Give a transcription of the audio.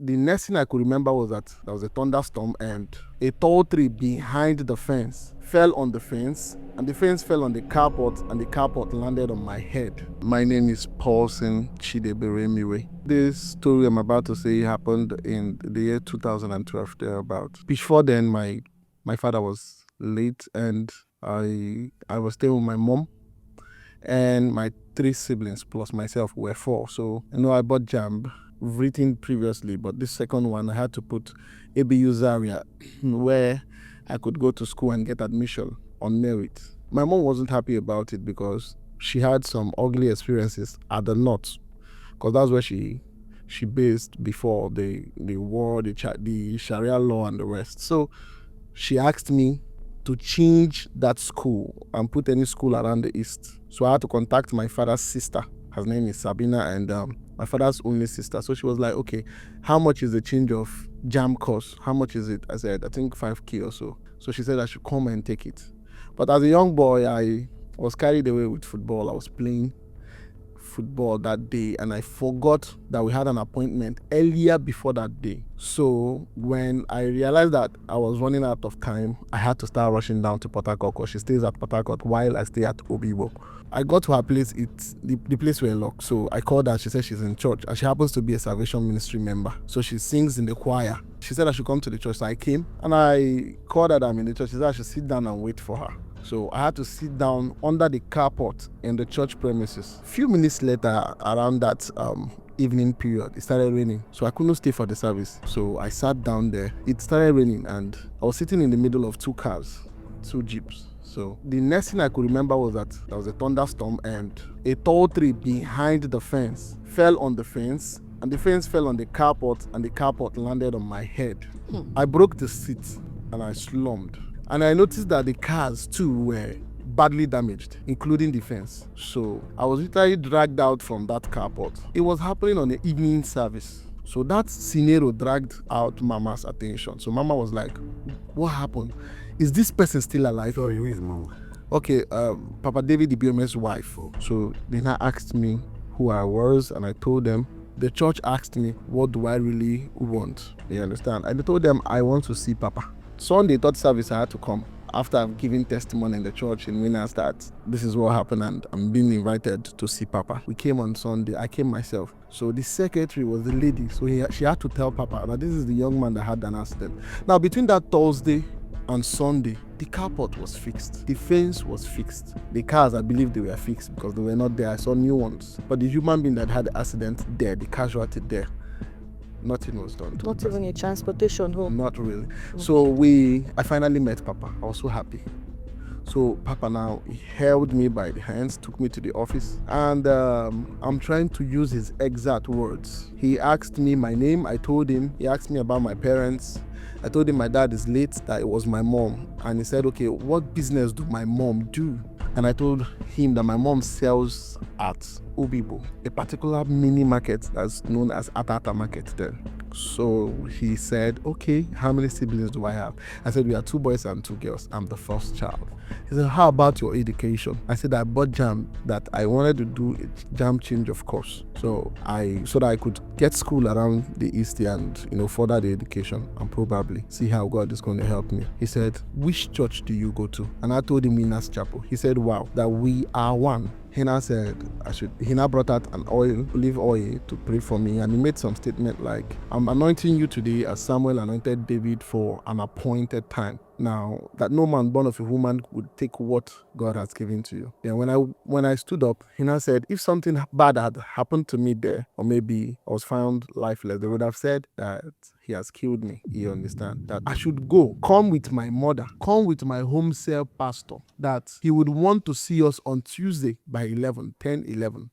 The next thing I could remember was that there was a thunderstorm and a tall tree behind the fence fell on the fence, and the fence fell on the carport, and the carport landed on my head. My name is Paulson Chideberemiwe. This story I'm about to say happened in the year 2012 thereabout. Before then, my father was late, and I was staying with my mom, and my 3 siblings plus myself were 4. So I bought JAMB written previously, but this second one I had to put ABU Zaria where I could go to school and get admission on merit. My mom wasn't happy about it because she had some ugly experiences at the north, because that's where she based before the war, the Sharia law and the rest. So she asked me to change that school and put any school around the east. So I had to contact my father's sister. Her name is Sabina, and my father's only sister. So she was like, okay, how much is the change of JAMB course? How much is it? I said, I think 5K or so. So she said I should come and take it. But as a young boy, I was carried away with football. I was playing football that day, and I forgot that we had an appointment earlier before that day. So when I realized that I was running out of time, I had to start rushing down to Port Harcourt, because she stays at Port Harcourt while I stay at Obibo. I got to her place, the place were locked. So I called her. She said she's in church, and she happens to be a Salvation Ministry member. So she sings in the choir. She said I should come to the church. So I came, and I called her that I'm in the church. She said I should sit down and wait for her. So I had to sit down under the carport in the church premises. A few minutes later, around that evening period, it started raining. So I couldn't stay for the service. So I sat down there. It started raining, and I was sitting in the middle of 2 cars, 2 jeeps. So the next thing I could remember was that there was a thunderstorm, and a tall tree behind the fence fell on the fence, and the fence fell on the carport, and the carport landed on my head. I broke the seat, and I slumped. And I noticed that the cars too were badly damaged, including the fence. So I was literally dragged out from that carport. It was happening on the evening service. So that scenario dragged out Mama's attention. So Mama was like, what happened? Is this person still alive? Sorry, who is Mama? Okay, Papa David, the BMS wife. So they now asked me who I was, and I told them. The church asked me, what do I really want? You understand? And I told them, I want to see Papa. Sunday, third service, I had to come after I've given testimony in the church in Winners that this is what happened and I'm being invited to see Papa. We came on Sunday. I came myself. So the secretary was the lady. So she had to tell Papa that this is the young man that had an accident. Now, between that Thursday and Sunday, the carport was fixed. The fence was fixed. The cars, I believe they were fixed because they were not there. I saw new ones. But the human being that had the accident there, the casualty there, nothing was done. Not even a transportation home? Not really. So I finally met Papa. I was so happy. So Papa now, he held me by the hands, took me to the office, and I'm trying to use his exact words. He asked me my name. I told him. He asked me about my parents. I told him my dad is late, that it was my mom. And he said, okay, what business do my mom do? And I told him that my mom sells at Obibo, a particular mini market that's known as Atata Market there. So he said, okay, how many siblings do I have? I said, we are 2 boys and 2 girls. I'm the first child. He said, how about your education? I said, I bought JAMB, that I wanted to do a JAMB change of course. So that I could get school around the East and, further the education and probably see how God is going to help me. He said, which church do you go to? And I told him Winners Chapel. He said, wow, that we are one. He now said he now brought out an olive oil to pray for me, and he made some statement like, I'm anointing you today as Samuel anointed David for an appointed time. Now, that no man born of a woman would take what God has given to you. Then when I stood up, he now said, if something bad had happened to me there, or maybe I was found lifeless, they would have said that he has killed me. You understand? That I should go, come with my mother, come with my home cell pastor, that he would want to see us on Tuesday by 10, 11.